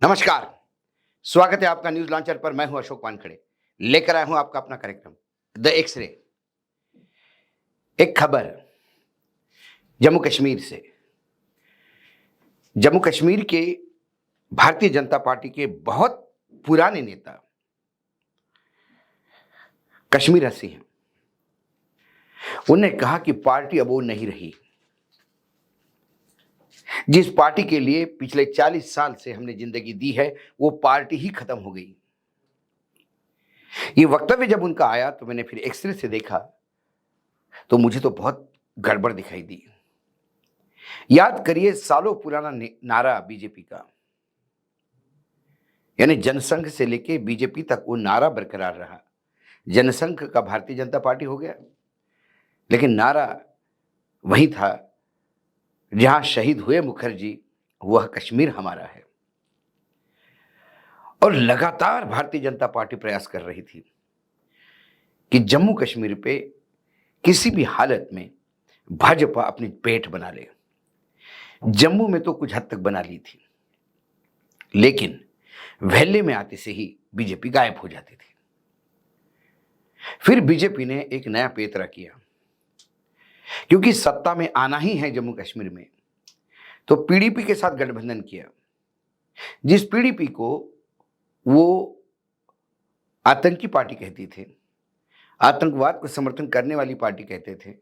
नमस्कार, स्वागत है आपका न्यूज़ लॉन्चर पर। मैं हूं अशोक वानखेड़े, लेकर आया हूं आपका अपना कार्यक्रम द एक्स-रे। एक खबर जम्मू कश्मीर से। जम्मू कश्मीर के भारतीय जनता पार्टी के बहुत पुराने नेता कश्मीर हसी हैं। उन्होंने कहा कि पार्टी अब वो नहीं रही जिस पार्टी के लिए पिछले 40 साल से हमने जिंदगी दी है, वो पार्टी ही खत्म हो गई। ये वक्तव्य जब उनका आया तो मैंने फिर एक्स-रे से देखा तो मुझे तो बहुत गड़बड़ दिखाई दी। याद करिए सालों पुराना नारा बीजेपी का, यानी जनसंघ से लेके बीजेपी तक वो नारा बरकरार रहा। जनसंघ का भारतीय जनता पार्टी हो गया, लेकिन नारा वही था, जहां शहीद हुए मुखर्जी वह कश्मीर हमारा है। और लगातार भारतीय जनता पार्टी प्रयास कर रही थी कि जम्मू कश्मीर पे किसी भी हालत में भाजपा अपनी पेठ बना ले। जम्मू में तो कुछ हद तक बना ली थी, लेकिन वैले में आते से ही बीजेपी गायब हो जाती थी। फिर बीजेपी ने एक नया पेतरा किया, क्योंकि सत्ता में आना ही है जम्मू कश्मीर में, तो पीडीपी के साथ गठबंधन किया। जिस पीडीपी को वो आतंकी पार्टी कहती थे, आतंकवाद को समर्थन करने वाली पार्टी कहते थे,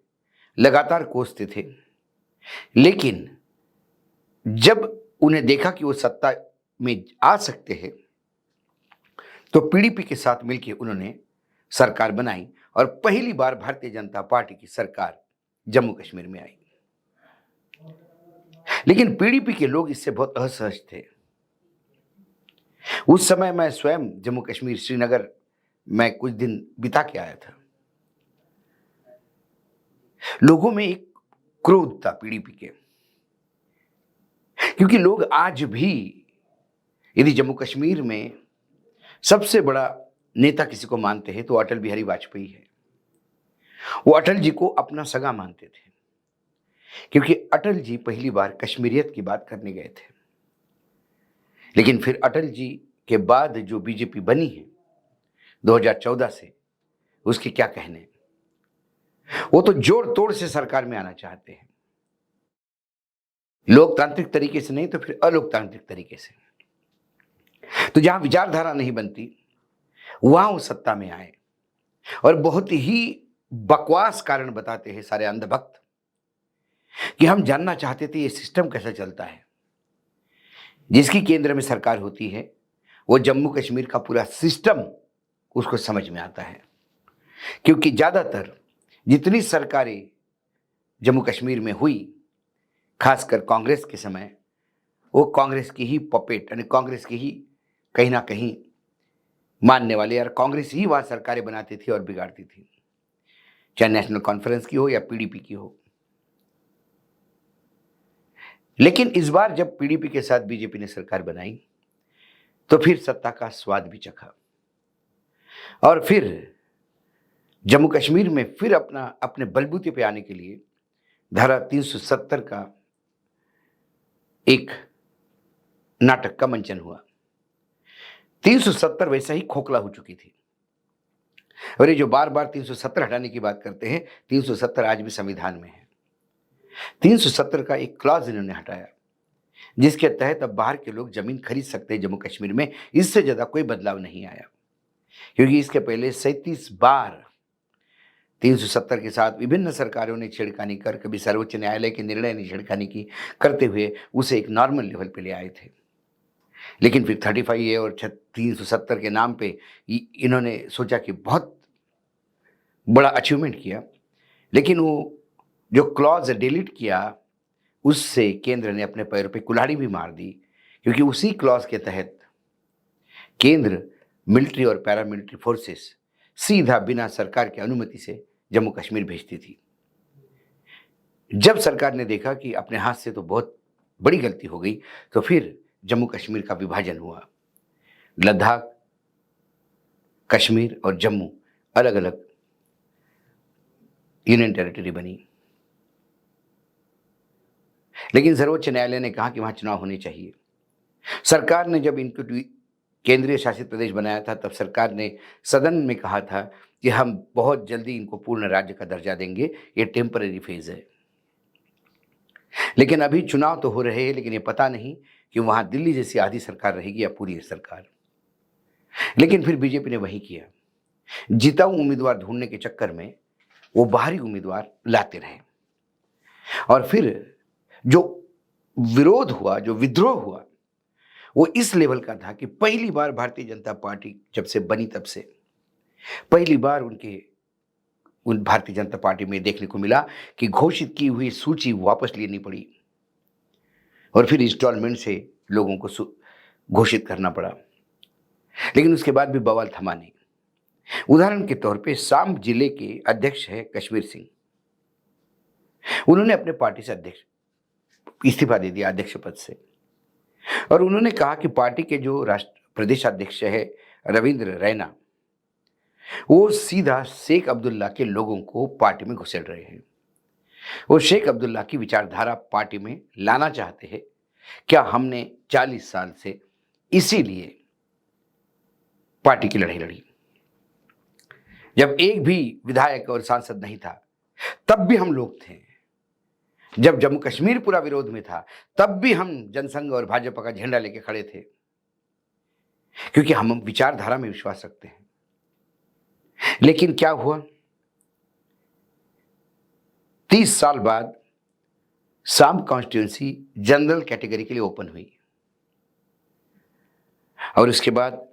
लगातार कोसते थे, लेकिन जब उन्हें देखा कि वो सत्ता में आ सकते हैं, तो पीडीपी के साथ मिलकर उन्होंने सरकार बनाई और पहली बार भारतीय जनता पार्टी की सरकार जम्मू कश्मीर में आई। लेकिन पीडीपी के लोग इससे बहुत असहज थे। उस समय मैं स्वयं जम्मू कश्मीर श्रीनगर में कुछ दिन बिता के आया था। लोगों में एक क्रोध था पीडीपी के, क्योंकि लोग आज भी यदि जम्मू कश्मीर में सबसे बड़ा नेता किसी को मानते हैं तो अटल बिहारी वाजपेयी है। वो अटल जी को अपना सगा मानते थे, क्योंकि अटल जी पहली बार कश्मीरियत की बात करने गए थे। लेकिन फिर अटल जी के बाद जो बीजेपी बनी है 2014 से, उसके क्या कहने। वो तो जोड़ तोड़ से सरकार में आना चाहते हैं, लोकतांत्रिक तरीके से नहीं तो फिर अलोकतांत्रिक तरीके से। तो जहां विचारधारा नहीं बनती वहां वो सत्ता में आए और बहुत ही बकवास कारण बताते हैं सारे अंधभक्त कि हम जानना चाहते थे ये सिस्टम कैसा चलता है। जिसकी केंद्र में सरकार होती है वो जम्मू कश्मीर का पूरा सिस्टम उसको समझ में आता है, क्योंकि ज्यादातर जितनी सरकारें जम्मू कश्मीर में हुई, खासकर कांग्रेस के समय, वो कांग्रेस की ही पपेट, यानी कांग्रेस की ही कहीं ना कहीं मानने वाले, यार कांग्रेस ही वहां सरकारें बनाती थी और बिगाड़ती थी, चाहे नेशनल कॉन्फ्रेंस की हो या पीडीपी की हो। लेकिन इस बार जब पीडीपी के साथ बीजेपी ने सरकार बनाई तो फिर सत्ता का स्वाद भी चखा और फिर जम्मू कश्मीर में फिर अपने बलबूते पे आने के लिए धारा 370 का एक नाटक का मंचन हुआ। 370 वैसा ही खोखला हो चुकी थी, और ये जो बार बार 370 हटाने की बात करते हैं, 370 आज भी संविधान में है। 370 का एक क्लॉज इन्होंने हटाया, जिसके तहत अब बाहर के लोग जमीन खरीद सकते हैं जम्मू कश्मीर में। इससे ज्यादा कोई बदलाव नहीं आया, क्योंकि इसके पहले 37 बार 370 के साथ विभिन्न सरकारों ने छेड़खानी कर, कभी सर्वोच्च न्यायालय के निर्णय ने छेड़खानी की, करते हुए उसे एक नॉर्मल लेवल पे ले आए थे। लेकिन फिर 35A और 370 के नाम पे इन्होंने सोचा कि बहुत बड़ा अचीवमेंट किया, लेकिन वो जो क्लॉज डिलीट किया उससे केंद्र ने अपने पैरों पे कुल्हाड़ी भी मार दी, क्योंकि उसी क्लॉज के तहत केंद्र मिलिट्री और पैरामिलिट्री फोर्सेस सीधा बिना सरकार की अनुमति से जम्मू कश्मीर भेजती थी। जब सरकार ने देखा कि अपने हाथ से तो बहुत बड़ी गलती हो गई, तो फिर जम्मू कश्मीर का विभाजन हुआ। लद्दाख, कश्मीर और जम्मू अलग अलग यूनियन टेरिटरी बनी। लेकिन सर्वोच्च न्यायालय ने कहा कि वहां चुनाव होने चाहिए, सरकार ने जब इनको केंद्रीय शासित प्रदेश बनाया था, तब सरकार ने सदन में कहा था कि हम बहुत जल्दी इनको पूर्ण राज्य का दर्जा देंगे, ये टेम्पररी फेज है। लेकिन अभी चुनाव तो हो रहे हैं, लेकिन ये पता नहीं कि वहां दिल्ली जैसी आधी सरकार रहेगी या पूरी सरकार। लेकिन फिर बीजेपी ने वही किया, जिताऊ उम्मीदवार ढूंढने के चक्कर में वो बाहरी उम्मीदवार लाते रहे, और फिर जो विरोध हुआ, जो विद्रोह हुआ, वो इस लेवल का था कि पहली बार भारतीय जनता पार्टी जब से बनी तब से पहली बार उन भारतीय जनता पार्टी में देखने को मिला कि घोषित की हुई सूची वापस लेनी पड़ी और फिर इंस्टॉलमेंट से लोगों को घोषित करना पड़ा। लेकिन उसके बाद भी बवाल थमा नहीं। उदाहरण के तौर पे साम जिले के अध्यक्ष है कश्मीर सिंह। उन्होंने अपने पार्टी से अध्यक्ष इस्तीफा दे दिया, अध्यक्ष पद से, और उन्होंने कहा कि पार्टी के जो राष्ट्र प्रदेश अध्यक्ष है रविंद्र रैना, वो सीधा शेख अब्दुल्ला के लोगों को पार्टी में घुसेड़ रहे हैं। वो शेख अब्दुल्ला की विचारधारा पार्टी में लाना चाहते हैं। क्या हमने 40 साल से इसीलिए पार्टी की लड़ाई लड़ी। जब एक भी विधायक और सांसद नहीं था तब भी हम लोग थे। जब जम्मू कश्मीर पूरा विरोध में था तब भी हम जनसंघ और भाजपा का झंडा लेके खड़े थे, क्योंकि हम विचारधारा में विश्वास रखते हैं। लेकिन क्या हुआ, 30 साल बाद साम कॉन्स्टिट्यूंसी जनरल कैटेगरी के लिए ओपन हुई, और उसके बाद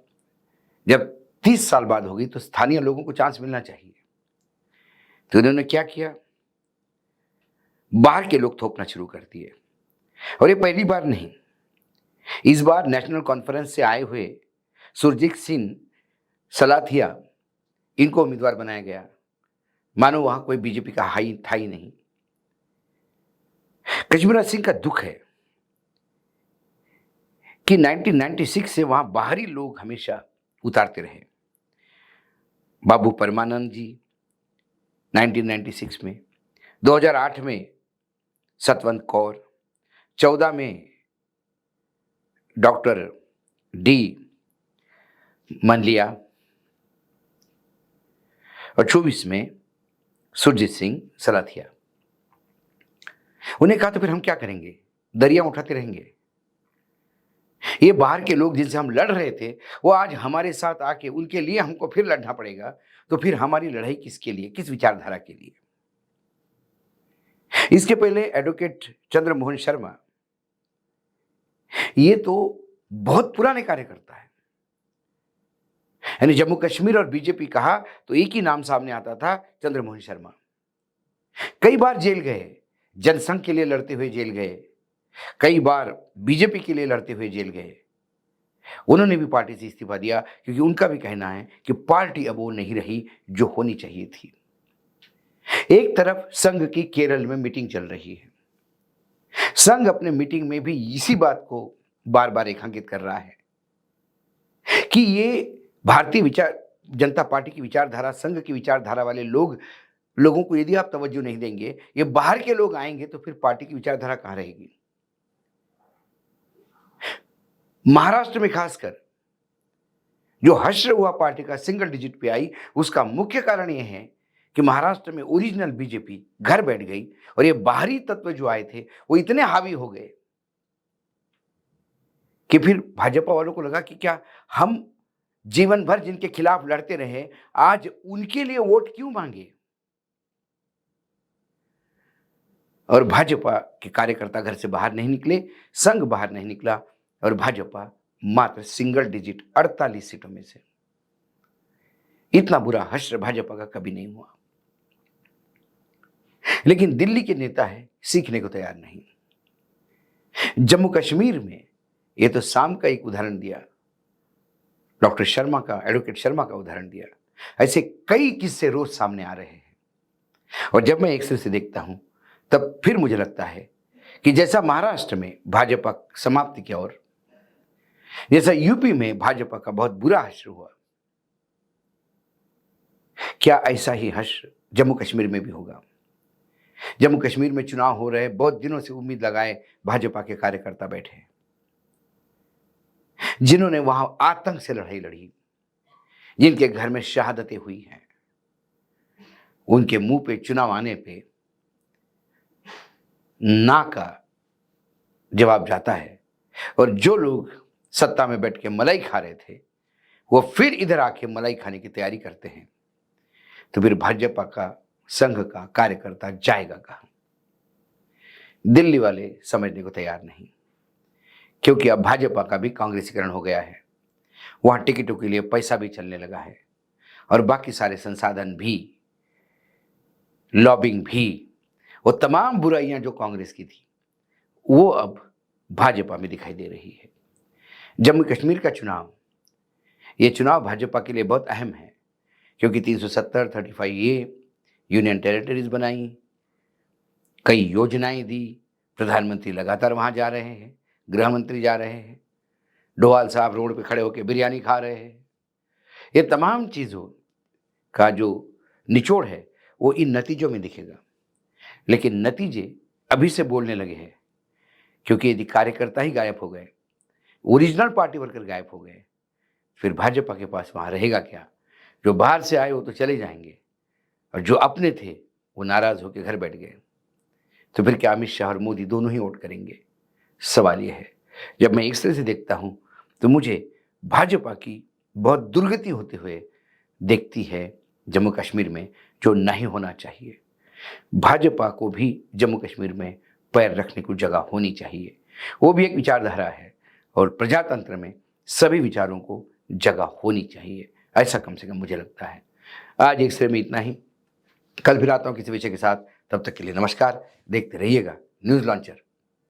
जब 30 साल बाद होगी तो स्थानीय लोगों को चांस मिलना चाहिए। तो उन्होंने क्या किया, बाहर के लोग थोपना शुरू कर दिए। और ये पहली बार नहीं, इस बार नेशनल कॉन्फ्रेंस से आए हुए सुरजीत सिंह सलाथिया, इनको उम्मीदवार बनाया गया, मानो वहां कोई बीजेपी का हाई था ही नहीं। कश्मीर सिंह का दुख है कि 1996 से वहां बाहरी लोग हमेशा उतारते रहे। बाबू परमानंद जी 1996 में, 2008 में सतवंत कौर, 14 में डॉक्टर डी मनलिया, और 24 में सुरजीत सिंह सलाथिया। उन्हें कहा तो फिर हम क्या करेंगे, दरिया उठाते रहेंगे। ये बाहर के लोग जिनसे हम लड़ रहे थे वो आज हमारे साथ आके उनके लिए हमको फिर लड़ना पड़ेगा, तो फिर हमारी लड़ाई किसके लिए, किस विचारधारा के लिए। इसके पहले एडवोकेट चंद्रमोहन शर्मा, ये तो बहुत पुराने कार्यकर्ता है, यानी जम्मू कश्मीर और बीजेपी कहा तो एक ही नाम सामने आता था, चंद्रमोहन शर्मा। कई बार जेल गए, जनसंघ के लिए लड़ते हुए जेल गए, कई बार बीजेपी के लिए लड़ते हुए जेल गए। उन्होंने भी पार्टी से इस्तीफा दिया, क्योंकि उनका भी कहना है कि पार्टी अब वो नहीं रही जो होनी चाहिए थी। एक तरफ संघ की केरल में मीटिंग चल रही है, संघ अपने मीटिंग में भी इसी बात को बार बार रेखांकित कर रहा है कि ये भारतीय जनता पार्टी की विचारधारा, संघ की विचारधारा वाले लोगों को यदि आप तवज्जो नहीं देंगे, ये बाहर के लोग आएंगे, तो फिर पार्टी की विचारधारा कहां रहेगी। महाराष्ट्र में खासकर जो हश्र हुआ पार्टी का सिंगल डिजिट पे आई, उसका मुख्य कारण यह है कि महाराष्ट्र में ओरिजिनल बीजेपी घर बैठ गई, और ये बाहरी तत्व जो आए थे वो इतने हावी हो गए कि फिर भाजपा वालों को लगा कि क्या हम जीवन भर जिनके खिलाफ लड़ते रहे, आज उनके लिए वोट क्यों मांगे। और भाजपा के कार्यकर्ता घर से बाहर नहीं निकले, संघ बाहर नहीं निकला, और भाजपा मात्र सिंगल डिजिट 48 सीटों में से। इतना बुरा हश्र भाजपा का कभी नहीं हुआ। लेकिन दिल्ली के नेता है, सीखने को तैयार नहीं। जम्मू कश्मीर में ये तो साम का एक उदाहरण दिया, डॉक्टर शर्मा का, एडवोकेट शर्मा का उदाहरण दिया। ऐसे कई किस्से रोज सामने आ रहे हैं, और जब मैं एक से देखता हूं तब फिर मुझे लगता है कि जैसा महाराष्ट्र में भाजपा समाप्ति की ओर, जैसा यूपी में भाजपा का बहुत बुरा हश्र हुआ, क्या ऐसा ही हश्र जम्मू कश्मीर में भी होगा। जम्मू कश्मीर में चुनाव हो रहे, बहुत दिनों से उम्मीद लगाए भाजपा के कार्यकर्ता बैठे हैं। जिन्होंने वहां आतंक से लड़ाई लड़ी, जिनके घर में शहादतें हुई हैं, उनके मुंह पे चुनाव आने पे ना का जवाब जाता है। और जो लोग सत्ता में बैठ के मलाई खा रहे थे, वो फिर इधर आके मलाई खाने की तैयारी करते हैं, तो फिर भाजपा का, संघ का कार्यकर्ता जाएगा कहां? दिल्ली वाले समझने को तैयार नहीं, क्योंकि अब भाजपा का भी कांग्रेसीकरण हो गया है। वहां टिकटों के लिए पैसा भी चलने लगा है और बाकी सारे संसाधन भी, लॉबिंग भी, वो तमाम बुराइयां जो कांग्रेस की थी, वो अब भाजपा में दिखाई दे रही है। जम्मू कश्मीर का चुनाव, ये चुनाव भाजपा के लिए बहुत अहम है, क्योंकि 370, 35A यूनियन टेरिटरीज बनाई, कई योजनाएं दी, प्रधानमंत्री लगातार वहां जा रहे हैं, गृह मंत्री जा रहे हैं, डोवाल साहब रोड पे खड़े होकर बिरयानी खा रहे हैं। ये तमाम चीज़ों का जो निचोड़ है वो इन नतीजों में दिखेगा। लेकिन नतीजे अभी से बोलने लगे हैं, क्योंकि यदि कार्यकर्ता ही गायब हो गए, ओरिजिनल पार्टी वर्कर गायब हो गए, फिर भाजपा के पास वहाँ रहेगा क्या? जो बाहर से आए वो तो चले जाएंगे, और जो अपने थे वो नाराज़ होकर घर बैठ गए। तो फिर क्या अमित शाह और मोदी दोनों ही वोट करेंगे? सवाल ये है। जब मैं इस तरह से देखता हूँ तो मुझे भाजपा की बहुत दुर्गति होते हुए देखती है जम्मू कश्मीर में, जो नहीं होना चाहिए। भाजपा को भी जम्मू कश्मीर में पैर रखने को जगह होनी चाहिए। वो भी एक विचारधारा है और प्रजातंत्र में सभी विचारों को जगह होनी चाहिए, ऐसा कम से कम मुझे लगता है। आज एक श्रेणी में इतना ही। कल फिर आता हूँ किसी विषय के साथ। तब तक के लिए नमस्कार। देखते रहिएगा न्यूज़ लॉन्चर।